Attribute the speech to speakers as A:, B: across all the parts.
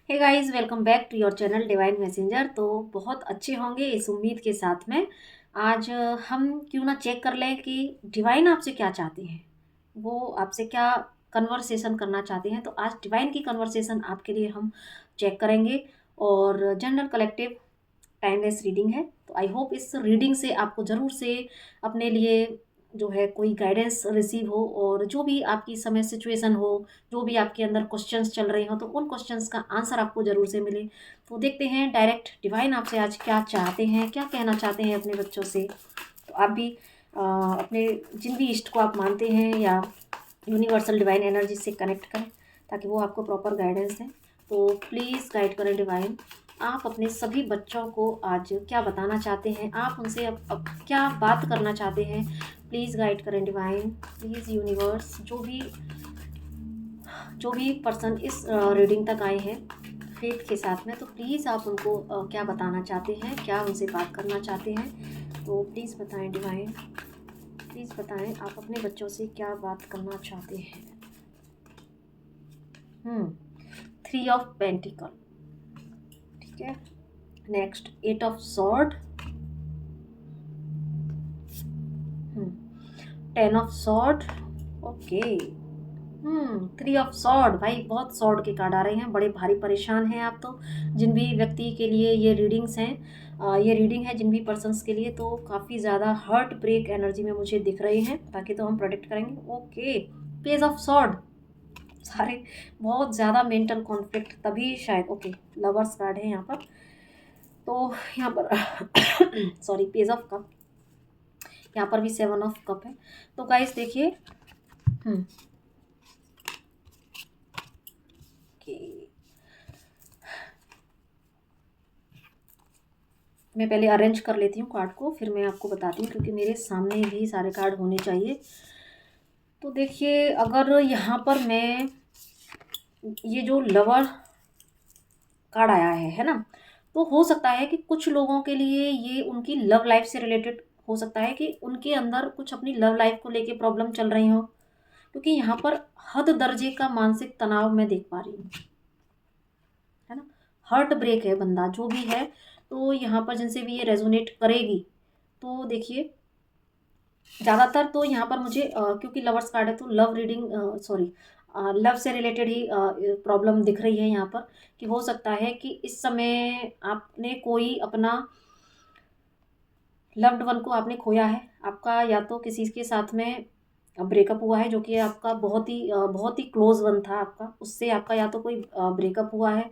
A: Hey guys, welcome back to your channel divine messenger. तो बहुत अच्छे होंगे इस उम्मीद के साथ में। आज हम क्यों ना चेक कर लें कि डिवाइन आपसे क्या चाहते हैं, वो आपसे क्या कन्वर्सेशन करना चाहते हैं। तो आज डिवाइन की कन्वर्सेशन आपके लिए हम चेक करेंगे। और जनरल कलेक्टिव टाइमलेस रीडिंग है, तो आई होप इस रीडिंग से आपको ज़रूर से अपने लिए जो है कोई गाइडेंस रिसीव हो, और जो भी आपकी समय सिचुएशन हो, जो भी आपके अंदर क्वेश्चंस चल रहे हो, तो उन क्वेश्चंस का आंसर आपको ज़रूर से मिले। तो देखते हैं डायरेक्ट डिवाइन आपसे आज क्या चाहते हैं, क्या कहना चाहते हैं अपने बच्चों से। तो आप भी अपने जिन भी इष्ट को आप मानते हैं या यूनिवर्सल डिवाइन एनर्जी से कनेक्ट करें ताकि वो आपको प्रॉपर गाइडेंस दें। तो प्लीज़ गाइड करें डिवाइन, आप अपने सभी बच्चों को आज क्या बताना चाहते हैं, आप उनसे अब क्या बात करना चाहते हैं। प्लीज़ गाइड करें डिवाइन, प्लीज़ यूनिवर्स। जो भी पर्सन इस रीडिंग तक आए हैं फेथ के साथ में, तो प्लीज़ आप उनको क्या बताना चाहते हैं, क्या उनसे बात करना चाहते हैं। तो प्लीज़ बताएं डिवाइन, प्लीज़ बताएं आप अपने बच्चों से क्या बात करना चाहते हैं। 3 ऑफ पेंटिकल, ठीक है। Next 8 of sword, 10 of sword, okay. 3 of sword, भाई बहुत सॉर्ड के कार्ड आ रहे हैं, बड़े भारी परेशान हैं आप। तो जिन भी व्यक्ति के लिए ये रीडिंग्स हैं, ये रीडिंग है जिन भी पर्सन्स के लिए, तो काफ़ी ज़्यादा हार्ट ब्रेक एनर्जी में मुझे दिख रहे हैं। बाकी तो हम प्रोटेक्ट करेंगे। ओके, पेज ऑफ सॉर्ड, सारे बहुत ज़्यादा मेंटल कॉन्फ्लिक्ट तभी शायद। ओके, लवर्स कार्ड है यहाँ पर। तो यहाँ पर सॉरी, पेज ऑफ कप, यहाँ पर भी 7 ऑफ कप है। तो गाइस देखिए, मैं पहले अरेंज कर लेती हूँ कार्ड को, फिर मैं आपको बताती हूँ, क्योंकि मेरे सामने भी सारे कार्ड होने चाहिए। तो देखिए, अगर यहाँ पर मैं ये जो लवर कार्ड आया है ना, तो हो सकता है कि कुछ लोगों के लिए ये उनकी लव लाइफ से रिलेटेड हो सकता है, कि उनके अंदर कुछ अपनी लव लाइफ को लेके प्रॉब्लम चल रही हो, क्योंकि यहाँ पर हद दर्जे का मानसिक तनाव मैं देख पा रही हूँ, है ना। हार्ट ब्रेक है बंदा जो भी है। तो यहाँ पर जिनसे भी ये रेजोनेट करेगी, तो देखिए ज़्यादातर तो यहाँ पर मुझे क्योंकि लवर्स कार्ड है, तो लव रीडिंग, सॉरी, लव से रिलेटेड ही प्रॉब्लम दिख रही है यहाँ पर। कि हो सकता है कि इस समय आपने कोई अपना लव्ड वन को आपने खोया है। आपका या तो किसी के साथ में ब्रेकअप हुआ है, जो कि आपका बहुत ही क्लोज वन था आपका, उससे आपका या तो कोई ब्रेकअप हुआ है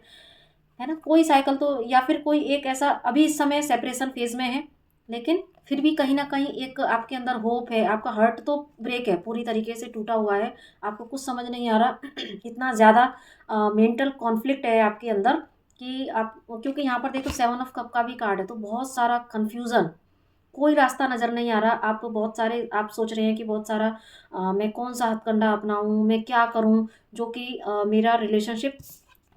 A: ना। कोई साइकिल तो, या फिर कोई एक ऐसा अभी इस समय सेपरेशन फेज में है, लेकिन फिर भी कहीं ना कहीं एक आपके अंदर होप है। आपका हार्ट तो ब्रेक है, पूरी तरीके से टूटा हुआ है, आपको कुछ समझ नहीं आ रहा इतना ज़्यादा मेंटल कॉन्फ्लिक्ट है आपके अंदर। कि आप, क्योंकि यहाँ पर देखो 7 ऑफ कप का भी कार्ड है, तो बहुत सारा कन्फ्यूज़न, कोई रास्ता नज़र नहीं आ रहा। आप बहुत सारे आप सोच रहे हैं कि बहुत सारा मैं कौन सा हथकंडा अपनाऊं, मैं क्या करूं जो कि मेरा रिलेशनशिप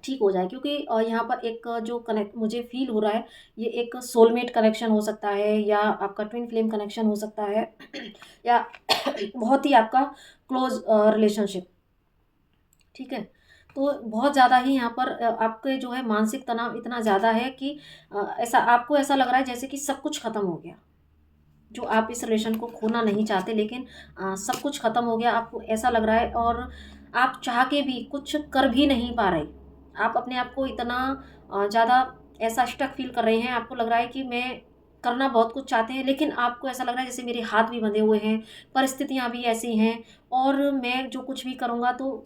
A: ठीक हो जाए। क्योंकि यहाँ पर एक जो कनेक्ट मुझे फील हो रहा है, ये एक सोलमेट कनेक्शन हो सकता है, या आपका ट्विन फ्लेम कनेक्शन हो सकता है या बहुत ही आपका क्लोज रिलेशनशिप, ठीक है। तो बहुत ज़्यादा ही यहाँ पर आपके जो है मानसिक तनाव इतना ज़्यादा है कि ऐसा आपको ऐसा लग रहा है जैसे कि सब कुछ ख़त्म हो गया। जो आप इस रिलेशन को खोना नहीं चाहते, लेकिन सब कुछ ख़त्म हो गया, आपको ऐसा लग रहा है। और आप चाह के भी कुछ कर भी नहीं पा रहे। आप अपने आप को इतना ज़्यादा ऐसा स्टक फील कर रहे हैं, आपको लग रहा है कि मैं करना बहुत कुछ चाहते हैं, लेकिन आपको ऐसा लग रहा है जैसे मेरे हाथ भी बंधे हुए हैं, परिस्थितियाँ भी ऐसी हैं, और मैं जो कुछ भी करूँगा तो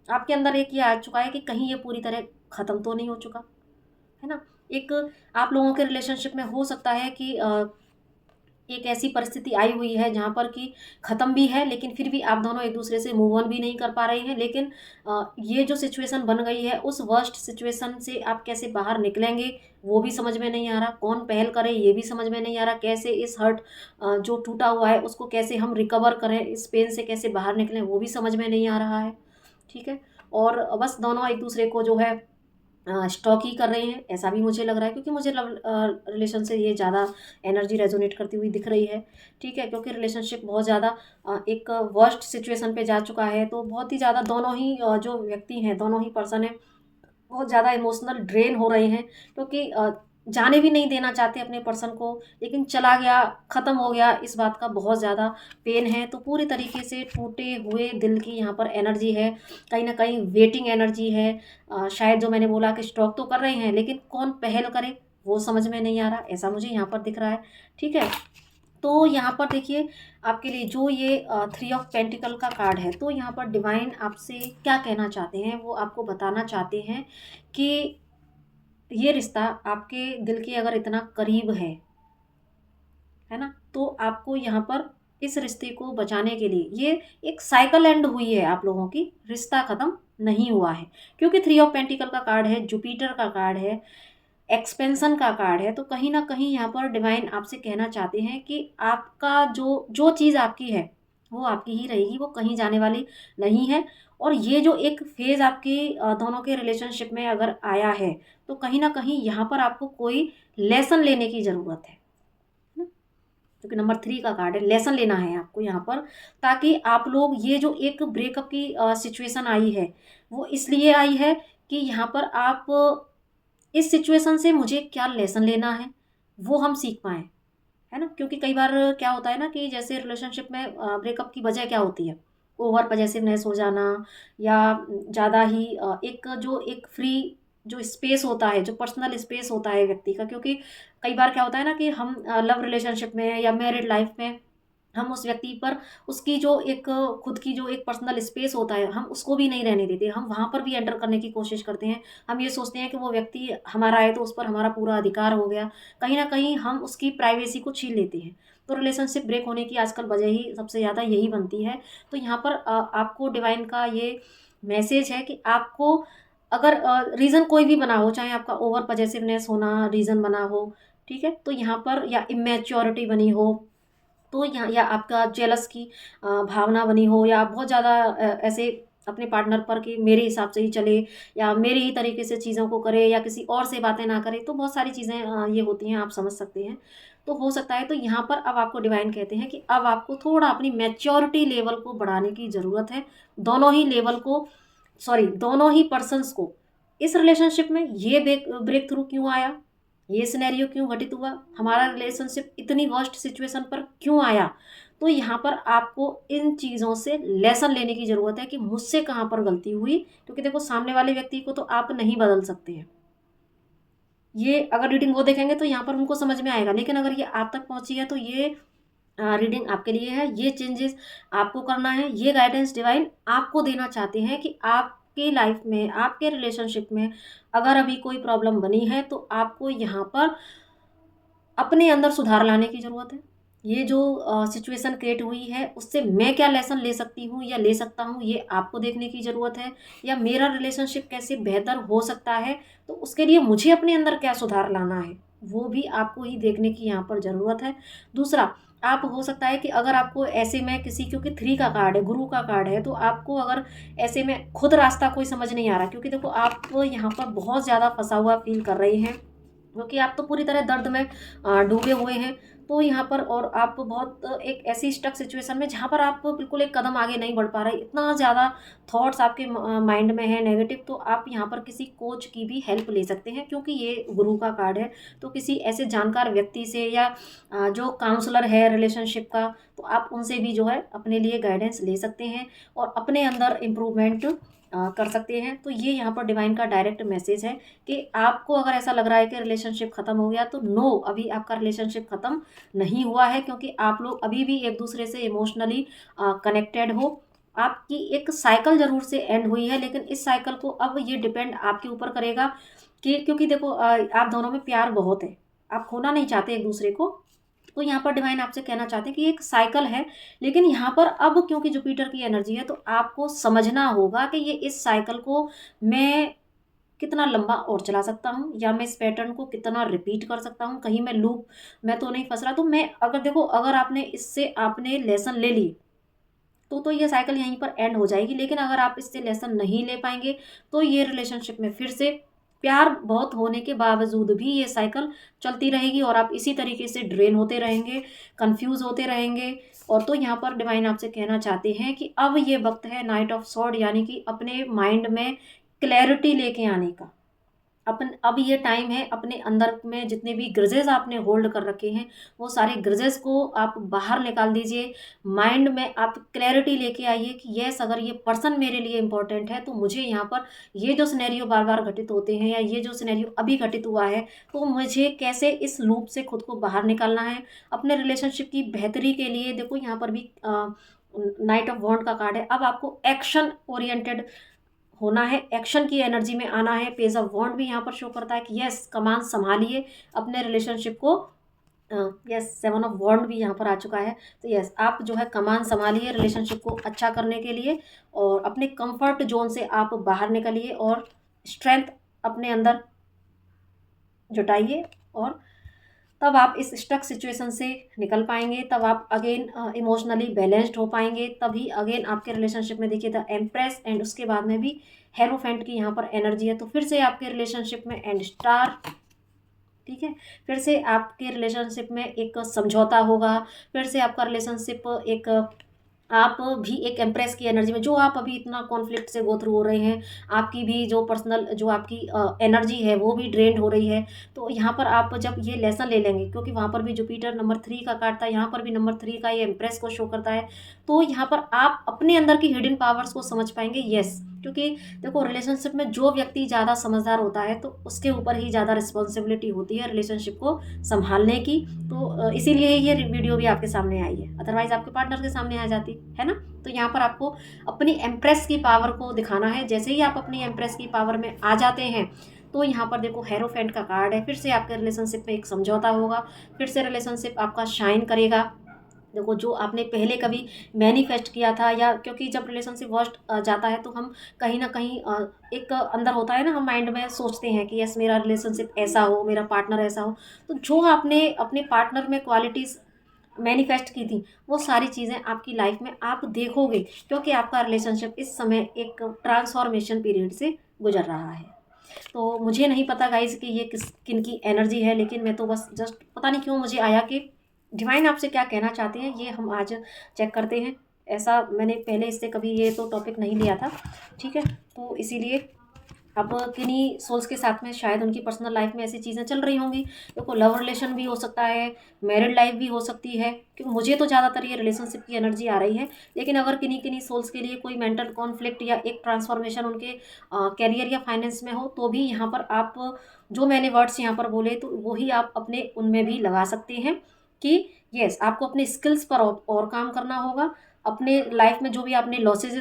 A: आपके अंदर एक ये आ चुका है कि कहीं ये पूरी तरह ख़त्म तो नहीं हो चुका, है ना। एक आप लोगों के रिलेशनशिप में हो सकता है कि एक ऐसी परिस्थिति आई हुई है जहाँ पर कि ख़त्म भी है, लेकिन फिर भी आप दोनों एक दूसरे से मूव ऑन भी नहीं कर पा रहे हैं। लेकिन ये जो सिचुएशन बन गई है, उस वर्स्ट सिचुएशन से आप कैसे बाहर निकलेंगे वो भी समझ में नहीं आ रहा, कौन पहल करे ये भी समझ में नहीं आ रहा, कैसे इस हर्ट जो टूटा हुआ है उसको कैसे हम रिकवर करें, इस पेन से कैसे बाहर निकलें वो भी समझ में नहीं आ रहा है, ठीक है। और बस दोनों एक दूसरे को जो है स्टॉक ही कर रहे हैं, ऐसा भी मुझे लग रहा है, क्योंकि मुझे लव रिलेशन से ये ज़्यादा एनर्जी रेजोनेट करती हुई दिख रही है, ठीक है। क्योंकि रिलेशनशिप बहुत ज़्यादा एक वर्स्ट सिचुएशन पे जा चुका है। तो बहुत ही ज़्यादा दोनों ही जो व्यक्ति हैं, दोनों ही पर्सन हैं, बहुत ज़्यादा इमोशनल ड्रेन हो रहे हैं, क्योंकि जाने भी नहीं देना चाहते अपने पर्सन को, लेकिन चला गया, ख़त्म हो गया, इस बात का बहुत ज़्यादा पेन है। तो पूरी तरीके से टूटे हुए दिल की यहाँ पर एनर्जी है, कहीं न कहीं वेटिंग एनर्जी है। शायद जो मैंने बोला कि स्टॉक तो कर रहे हैं, लेकिन कौन पहल करे वो समझ में नहीं आ रहा, ऐसा मुझे यहाँ पर दिख रहा है। ठीक है? तो यहाँ पर देखिए, आपके लिए जो ये थ्री ऑफ पेंटिकल का कार्ड है, तो यहाँ पर डिवाइन आपसे क्या कहना चाहते हैं, वो आपको बताना चाहते हैं कि ये रिश्ता आपके दिल के अगर इतना करीब है ना, तो आपको यहाँ पर इस रिश्ते को बचाने के लिए, ये एक साइकिल एंड हुई है आप लोगों की, रिश्ता ख़त्म नहीं हुआ है। क्योंकि थ्री ऑफ पेंटिकल का कार्ड है, जुपिटर का कार्ड है, एक्सपेंशन का कार्ड है। तो कहीं न कहीं यहाँ पर डिवाइन आपसे कहना चाहते हैं कि आपका जो जो चीज़ आपकी है, वो आपकी ही रहेगी, वो कहीं जाने वाली नहीं है। और ये जो एक फ़ेज़ आपके दोनों के रिलेशनशिप में अगर आया है, तो कहीं न कहीं यहाँ पर आपको कोई लेसन लेने की ज़रूरत है ना? क्योंकि नंबर 3 का कार्ड है, लेसन लेना है आपको यहाँ पर, ताकि आप लोग ये जो एक ब्रेकअप की सिचुएशन आई है, वो इसलिए आई है कि यहाँ पर आप इस सिचुएशन से मुझे क्या लेसन लेना है, वो हम सीख पाएँ, है ना? क्योंकि कई बार क्या होता है ना कि जैसे रिलेशनशिप में ब्रेकअप की वजह क्या होती है? ओवर पॉसेसिवनेस हो जाना, या ज़्यादा ही एक फ्री जो स्पेस होता है, जो पर्सनल स्पेस होता है व्यक्ति का। क्योंकि कई बार क्या होता है ना कि हम लव रिलेशनशिप में या मैरिड लाइफ में हम उस व्यक्ति पर उसकी जो एक खुद की जो एक पर्सनल स्पेस होता है, हम उसको भी नहीं रहने देते। हम वहाँ पर भी एंटर करने की कोशिश करते हैं। हम ये सोचते हैं कि वो व्यक्ति हमारा है तो उस पर हमारा पूरा अधिकार हो गया। कहीं न कहीं हम उसकी प्राइवेसी को छीन लेते हैं। तो रिलेशनशिप ब्रेक होने की आजकल वजह ही सबसे ज़्यादा यही बनती है। तो यहाँ पर आपको डिवाइन का ये मैसेज है कि आपको अगर रीज़न कोई भी बना हो, चाहे आपका ओवर पॉसेसिवनेस होना रीज़न बना हो, ठीक है? तो यहाँ पर या इमैच्योरिटी बनी हो, तो या आपका जेलस की भावना बनी हो, या बहुत ज़्यादा ऐसे अपने पार्टनर पर कि मेरे हिसाब से ही चले, या मेरे ही तरीके से चीज़ों को करे, या किसी और से बातें ना करे, तो बहुत सारी चीज़ें ये होती हैं, आप समझ सकते हैं। तो हो सकता है, तो यहाँ पर अब आपको डिवाइन कहते हैं कि अब आपको थोड़ा अपनी मैच्योरिटी लेवल को बढ़ाने की ज़रूरत है। दोनों ही लेवल को, सॉरी, दोनों ही पर्सन्स को। इस रिलेशनशिप में ये ब्रेक थ्रू क्यों आया? ये सिनेरियो क्यों घटित हुआ? हमारा रिलेशनशिप इतनी वर्स्ट सिचुएशन पर क्यों आया? तो यहाँ पर आपको इन चीज़ों से लेसन लेने की ज़रूरत है कि मुझसे कहाँ पर गलती हुई, क्योंकि देखो सामने वाले व्यक्ति को तो आप नहीं बदल सकते हैं। ये अगर रीडिंग वो देखेंगे तो यहाँ पर उनको समझ में आएगा, लेकिन अगर ये आप तक पहुँची है तो ये रीडिंग आपके लिए है, ये चेंजेस आपको करना है, ये गाइडेंस डिवाइन आपको देना चाहते हैं कि आपकी लाइफ में, आपके रिलेशनशिप में अगर अभी कोई प्रॉब्लम बनी है, तो आपको यहाँ पर अपने अंदर सुधार लाने की ज़रूरत है। ये जो सिचुएशन क्रिएट हुई है, उससे मैं क्या लेसन ले सकती हूँ या ले सकता हूँ, ये आपको देखने की ज़रूरत है। या मेरा रिलेशनशिप कैसे बेहतर हो सकता है, तो उसके लिए मुझे अपने अंदर क्या सुधार लाना है, वो भी आपको ही देखने की यहाँ पर ज़रूरत है। दूसरा, आप हो सकता है कि अगर आपको ऐसे में किसी, क्योंकि 3 का कार्ड है, गुरु का कार्ड है, तो आपको अगर ऐसे में खुद रास्ता कोई समझ नहीं आ रहा, क्योंकि देखो आप यहाँ पर बहुत ज़्यादा फँसा हुआ फ़ील कर रहे हैं, क्योंकि आप तो पूरी तरह दर्द में डूबे हुए हैं। तो यहाँ पर, और आप बहुत एक ऐसी स्टक सिचुएशन में जहाँ पर आप बिल्कुल एक कदम आगे नहीं बढ़ पा रहे, इतना ज़्यादा थॉट्स आपके माइंड में है नेगेटिव, तो आप यहाँ पर किसी कोच की भी हेल्प ले सकते हैं, क्योंकि ये गुरु का कार्ड है। तो किसी ऐसे जानकार व्यक्ति से, या जो काउंसलर है रिलेशनशिप का, तो आप उनसे भी जो है अपने लिए गाइडेंस ले सकते हैं, और अपने अंदर इम्प्रूवमेंट कर सकते हैं। तो ये यहाँ पर डिवाइन का डायरेक्ट मैसेज है कि आपको अगर ऐसा लग रहा है कि रिलेशनशिप ख़त्म हो गया, तो नो, अभी आपका रिलेशनशिप ख़त्म नहीं हुआ है, क्योंकि आप लोग अभी भी एक दूसरे से इमोशनली कनेक्टेड हो। आपकी एक साइकिल ज़रूर से एंड हुई है, लेकिन इस साइकिल को अब ये डिपेंड आपके ऊपर करेगा कि, क्योंकि देखो आप दोनों में प्यार बहुत है, आप खोना नहीं चाहते एक दूसरे को। तो यहाँ पर डिवाइन आपसे कहना चाहते हैं कि एक साइकिल है, लेकिन यहाँ पर अब क्योंकि जुपिटर की एनर्जी है, तो आपको समझना होगा कि ये इस साइकिल को मैं कितना लंबा और चला सकता हूँ, या मैं इस पैटर्न को कितना रिपीट कर सकता हूँ, कहीं मैं लूप में तो नहीं फंस रहा। तो मैं, अगर देखो, अगर आपने इससे आपने लेसन ले ली, तो ये साइकिल यहीं पर एंड हो जाएगी। लेकिन अगर आप इससे लेसन नहीं ले पाएंगे, तो ये रिलेशनशिप में फिर से प्यार बहुत होने के बावजूद भी ये साइकिल चलती रहेगी, और आप इसी तरीके से ड्रेन होते रहेंगे, कंफ्यूज होते रहेंगे। और तो यहाँ पर डिवाइन आपसे कहना चाहते हैं कि अब ये वक्त है नाइट ऑफ सॉर्ड, यानी कि अपने माइंड में क्लैरिटी लेके आने का। अब ये टाइम है, अपने अंदर में जितने भी ग्रजेस आपने होल्ड कर रखे हैं वो सारे ग्रजेस को आप बाहर निकाल दीजिए। माइंड में आप क्लैरिटी लेके आइए कि यस, अगर ये पर्सन मेरे लिए इंपॉर्टेंट है तो मुझे यहाँ पर ये जो सिनेरियो बार बार घटित होते हैं या ये जो सिनेरियो अभी घटित हुआ है, तो मुझे कैसे इस लूप से खुद को बाहर निकालना है अपने रिलेशनशिप की बेहतरी के लिए। देखो यहाँ पर भी नाइट ऑफ वॉन्ड का कार्ड है। अब आपको एक्शन ओरिएंटेड होना है, एक्शन की एनर्जी में आना है। पेज ऑफ वॉन्ड भी यहाँ पर शो करता है कि यस, कमान संभालिए अपने रिलेशनशिप को। यस, सेवन ऑफ वॉन्ड भी यहाँ पर आ चुका है। तो यस, आप जो है कमान संभालिए रिलेशनशिप को अच्छा करने के लिए और अपने कंफर्ट जोन से आप बाहर निकलिए और स्ट्रेंथ अपने अंदर जुटाइए और तब आप इस स्टक सिचुएशन से निकल पाएंगे। तब आप अगेन इमोशनली बैलेंस्ड हो पाएंगे। तभी अगेन आपके रिलेशनशिप में देखिए द एम्प्रेस एंड उसके बाद में भी हेरोफेंट की यहाँ पर एनर्जी है। तो फिर से आपके रिलेशनशिप में एंड स्टार, ठीक है, फिर से आपके रिलेशनशिप में एक समझौता होगा। फिर से आपका रिलेशनशिप एक आप भी एक एम्प्रेस की एनर्जी में, जो आप अभी इतना कॉन्फ्लिक्ट से गो थ्रू हो रहे हैं, आपकी भी जो पर्सनल जो आपकी एनर्जी है वो भी ड्रेन्ड हो रही है। तो यहाँ पर आप जब ये लेसन ले लेंगे, क्योंकि वहाँ पर भी जुपिटर नंबर 3 का कार्ड था, यहाँ पर भी नंबर 3 का ये एम्प्रेस को शो करता है। तो यहाँ पर आप अपने अंदर की हिडन पावर्स को समझ पाएंगे। येस, क्योंकि देखो रिलेशनशिप में जो व्यक्ति ज़्यादा समझदार होता है तो उसके ऊपर ही ज़्यादा रिस्पॉन्सिबिलिटी होती है रिलेशनशिप को संभालने की। तो इसीलिए ये वीडियो भी आपके सामने आई है, अदरवाइज आपके पार्टनर के सामने आ जाती है ना। तो यहाँ पर आपको अपनी एम्प्रेस की पावर को दिखाना है। जैसे ही आप अपनी एम्प्रेस की पावर में आ जाते हैं तो यहाँ पर देखो हेरोफेंट का कार्ड है। फिर से आपके रिलेशनशिप में एक समझौता होगा, फिर से रिलेशनशिप आपका शाइन करेगा। देखो जो आपने पहले कभी मैनिफेस्ट किया था, या क्योंकि जब रिलेशनशिप वर्स्ट जाता है तो हम कहीं ना कहीं एक अंदर होता है ना, हम माइंड में सोचते हैं कि यस मेरा रिलेशनशिप ऐसा हो, मेरा पार्टनर ऐसा हो। तो जो आपने अपने पार्टनर में क्वालिटीज़ मैनिफेस्ट की थी वो सारी चीज़ें आपकी लाइफ में आप देखोगे, क्योंकि आपका रिलेशनशिप इस समय एक ट्रांसफॉर्मेशन पीरियड से गुजर रहा है। तो मुझे नहीं पता गाइज कि ये किन की एनर्जी है, लेकिन मैं तो बस जस्ट पता नहीं क्यों मुझे आया कि डिवाइन आपसे क्या कहना चाहते हैं, ये हम आज चेक करते हैं। ऐसा मैंने पहले इससे कभी ये तो टॉपिक नहीं लिया था, ठीक है। तो इसीलिए अब किन्हीं सोल्स के साथ में शायद उनकी पर्सनल लाइफ में ऐसी चीज़ें चल रही होंगी। देखो लव रिलेशन भी हो सकता है, मैरिड लाइफ भी हो सकती है, क्योंकि मुझे तो ज़्यादातर ये रिलेशनशिप की एनर्जी आ रही है। लेकिन अगर किन्हीं किन्हीं सोल्स के लिए कोई मेंटल कॉन्फ्लिक्ट या एक ट्रांसफॉर्मेशन उनके कैरियर या फाइनेंस में हो, तो भी यहाँ पर आप जो मैंने वर्ड्स यहाँ पर बोले तो वही आप अपने उनमें भी लगा सकते हैं कि यस, आपको अपने स्किल्स पर और काम करना होगा। अपने लाइफ में जो भी आपने लॉसेज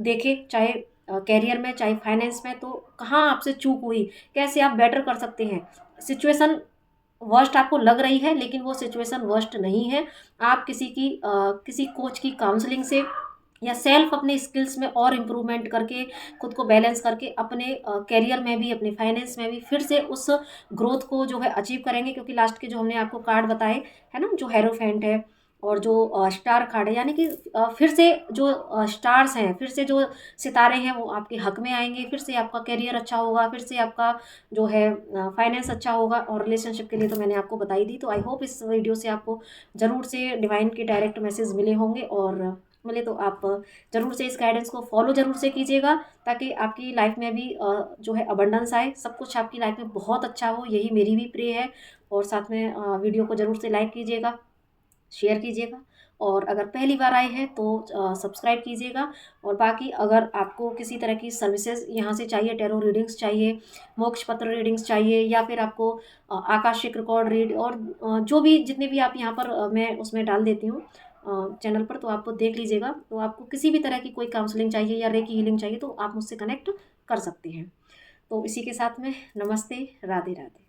A: देखे, चाहे कैरियर में चाहे फाइनेंस में, तो कहाँ आपसे चूक हुई, कैसे आप बेटर कर सकते हैं। सिचुएशन वर्स्ट आपको लग रही है लेकिन वो सिचुएशन वर्स्ट नहीं है। आप किसी कोच की काउंसलिंग से या सेल्फ अपने स्किल्स में और इम्प्रूवमेंट करके खुद को बैलेंस करके अपने कैरियर में भी अपने फाइनेंस में भी फिर से उस ग्रोथ को जो है अचीव करेंगे। क्योंकि लास्ट के जो हमने आपको कार्ड बताए है ना, जो हेरोफेंट है और जो स्टार कार्ड है, यानी कि फिर से जो स्टार्स हैं, फिर से जो सितारे हैं वो आपके हक में आएंगे। फिर से आपका करियर अच्छा होगा, फिर से आपका जो है फाइनेंस अच्छा होगा। और रिलेशनशिप के लिए तो मैंने आपको बताई दी। तो आई होप इस वीडियो से आपको ज़रूर से डिवाइन के डायरेक्ट मैसेज मिले होंगे, और मिले तो आप ज़रूर से इस गाइडेंस को फॉलो ज़रूर से कीजिएगा, ताकि आपकी लाइफ में भी जो है अबंडेंस आए, सब कुछ आपकी लाइफ में बहुत अच्छा हो। यही मेरी भी प्रे है। और साथ में वीडियो को ज़रूर से लाइक कीजिएगा, शेयर कीजिएगा, और अगर पहली बार आए हैं तो सब्सक्राइब कीजिएगा। और बाकी अगर आपको किसी तरह की सर्विसेज यहाँ से चाहिए, टैरो रीडिंग्स चाहिए, मोक्ष पत्र रीडिंग्स चाहिए, या फिर आपको आकाशिक रिकॉर्ड रीड, और जो भी जितने भी आप यहाँ पर मैं उसमें डाल देती हूँ चैनल पर, तो आप देख लीजिएगा। तो आपको किसी भी तरह की कोई काउंसलिंग चाहिए या रेकी हीलिंग चाहिए तो आप मुझसे कनेक्ट कर सकते हैं। तो इसी के साथ में नमस्ते, राधे राधे।